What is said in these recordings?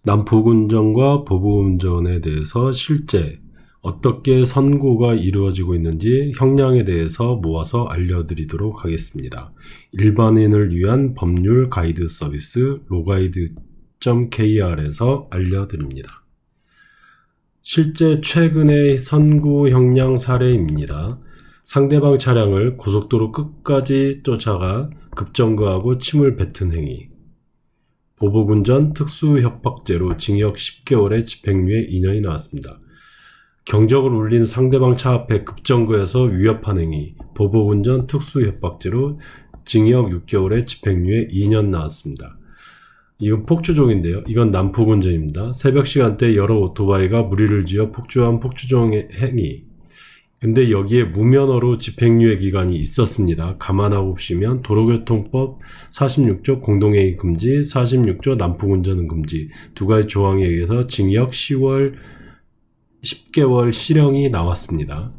난폭운전과 보복운전에 대해서 실제 어떻게 선고가 이루어지고 있는지 형량에 대해서 모아서 알려드리도록 하겠습니다. 일반인을 위한 법률 가이드 서비스 로가이드.kr에서 알려드립니다. 실제 최근의 선고 형량 사례입니다. 상대방 차량을 고속도로 끝까지 쫓아가 급정거하고 침을 뱉은 행위, 보복운전 특수협박죄로 징역 10개월에 집행유예 2년이 나왔습니다. 경적을 울린 상대방 차 앞에 급정거해서 위협한 행위, 보복운전 특수협박죄로 징역 6개월에 집행유예 2년 나왔습니다. 이건 폭주종인데요. 이건 난폭운전입니다. 새벽 시간대 여러 오토바이가 무리를 지어 폭주한 폭주종 행위. 근데 여기에 무면허로 집행유예 기간이 있었습니다. 감안하고 보시면 도로교통법 46조 공동행위 금지, 46조 난폭운전은 금지 두 가지 조항에 의해서 징역 10개월 실형이 나왔습니다.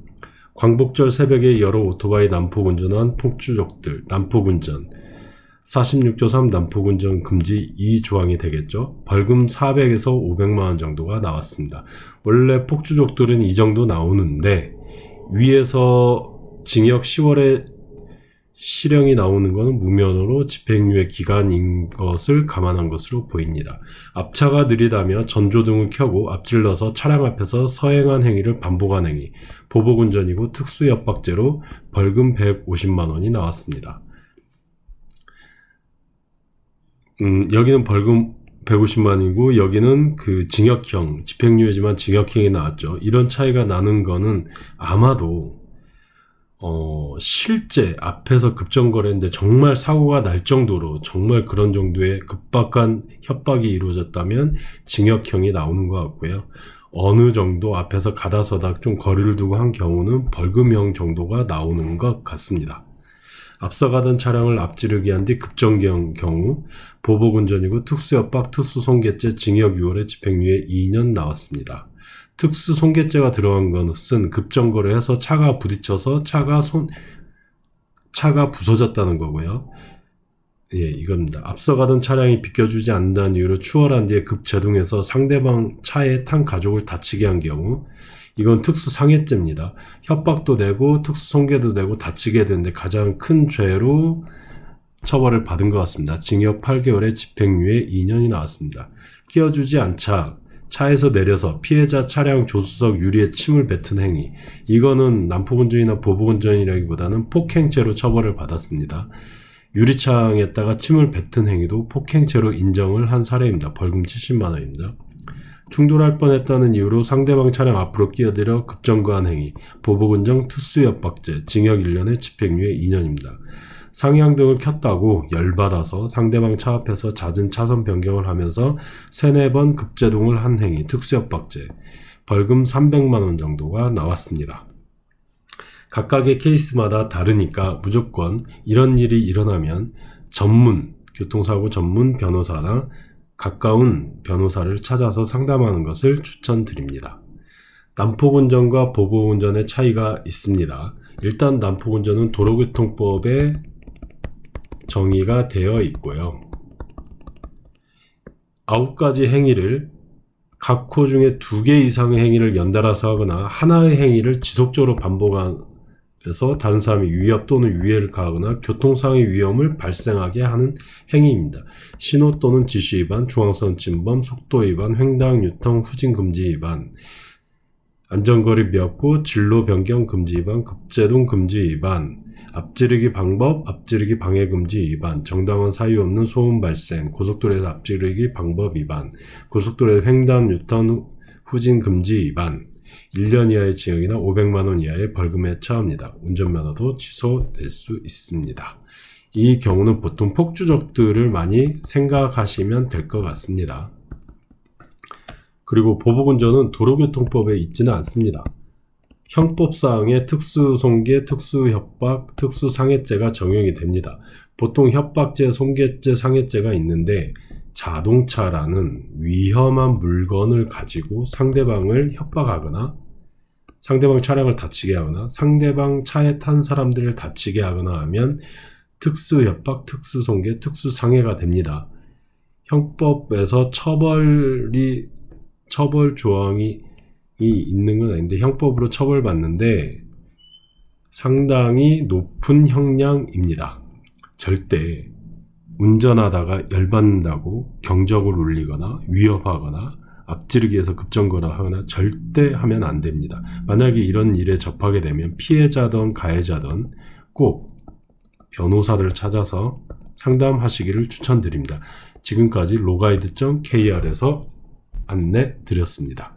광복절 새벽에 여러 오토바이 난폭운전한 폭주족들, 난폭운전 46조 3 난폭운전 금지 이 조항이 되겠죠. 벌금 400에서 500만원 정도가 나왔습니다. 원래 폭주족들은 이 정도 나오는데 위에서 징역 10월에 실형이 나오는 것은 무면허로 집행유예 기간인 것을 감안한 것으로 보입니다. 앞차가 느리다며 전조등을 켜고 앞질러서 차량 앞에서 서행한 행위를 반복한 행위, 보복운전이고 특수협박죄로 벌금 150만원이 나왔습니다. 여기는 벌금 150만이고 여기는 그 징역형, 집행유예지만 징역형이 나왔죠. 이런 차이가 나는 거는 아마도 실제 앞에서 급정거를 했는데 정말 사고가 날 정도로 정말 그런 정도의 급박한 협박이 이루어졌다면 징역형이 나오는 것 같고요. 어느 정도 앞에서 가다서다 좀 거리를 두고 한 경우는 벌금형 정도가 나오는 것 같습니다. 앞서가던 차량을 앞지르기 한 뒤 급정거한 경우 보복운전이고 특수협박, 특수손괴죄 징역 6월에 집행유예 2년 나왔습니다. 특수손괴죄가 들어간 것은 급정거를 해서 차가 부딪혀서 차가 부서졌다는 거고요. 예, 이겁니다. 앞서가던 차량이 비켜주지 않는다는 이유로 추월한 뒤에 급제동해서 상대방 차에 탄 가족을 다치게 한 경우 이건 특수상해죄입니다. 협박도 되고 특수손괴도 되고 다치게 되는데 가장 큰 죄로 처벌을 받은 것 같습니다. 징역 8개월에 집행유예 2년이 나왔습니다. 끼워주지 않자 차에서 내려서 피해자 차량 조수석 유리에 침을 뱉은 행위, 이거는 난폭운전이나 보복운전이라기보다는 폭행죄로 처벌을 받았습니다. 유리창에다가 침을 뱉은 행위도 폭행죄로 인정을 한 사례입니다. 벌금 70만원입니다. 충돌할 뻔했다는 이유로 상대방 차량 앞으로 끼어들여 급정거한 행위, 보복운전 특수협박죄, 징역 1년에 집행유예 2년입니다. 상향등을 켰다고 열받아서 상대방 차 앞에서 잦은 차선 변경을 하면서 3-4번 급제동을 한 행위, 특수협박죄, 벌금 300만원 정도가 나왔습니다. 각각의 케이스마다 다르니까 무조건 이런 일이 일어나면 교통사고 전문 변호사나 가까운 변호사를 찾아서 상담하는 것을 추천드립니다. 난폭운전과 보복운전의 차이가 있습니다. 일단 난폭운전은 도로교통법에 정의가 되어 있고요. 9가지 행위를 각 호 중에 2개 이상의 행위를 연달아서 하거나 하나의 행위를 지속적으로 반복해서 다른 사람이 위협 또는 위해를 가하거나 교통상의 위험을 발생하게 하는 행위입니다. 신호 또는 지시 위반, 중앙선 침범, 속도 위반, 횡단, 유턴, 후진 금지 위반, 안전거리 미확보, 진로 변경 금지 위반, 급제동 금지 위반, 앞지르기 방법, 앞지르기 방해 금지 위반, 정당한 사유 없는 소음 발생, 고속도로에서 앞지르기 방법 위반, 고속도로에서 횡단, 유턴, 후진 금지 위반, 1년 이하의 징역이나 500만원 이하의 벌금에 처합니다. 운전면허도 취소될 수 있습니다. 이 경우는 보통 폭주족들을 많이 생각하시면 될 것 같습니다. 그리고 보복운전은 도로교통법에 있지는 않습니다. 형법사항에 특수손괴, 특수협박, 특수상해죄가 적용이 됩니다. 보통 협박죄, 손괴죄, 상해죄가 있는데 자동차라는 위험한 물건을 가지고 상대방을 협박하거나 상대방 차량을 다치게 하거나 상대방 차에 탄 사람들을 다치게 하거나 하면 특수협박, 특수손괴, 특수상해가 됩니다. 형법에서 처벌 조항이 있는 건 아닌데 형법으로 처벌받는데 상당히 높은 형량입니다. 절대 운전하다가 열받는다고 경적을 울리거나 위협하거나 앞지르기 해서 급정거하거나 절대 하면 안 됩니다. 만약에 이런 일에 접하게 되면 피해자든 가해자든 꼭 변호사를 찾아서 상담하시기를 추천드립니다. 지금까지 로가이드.kr에서 안내 드렸습니다.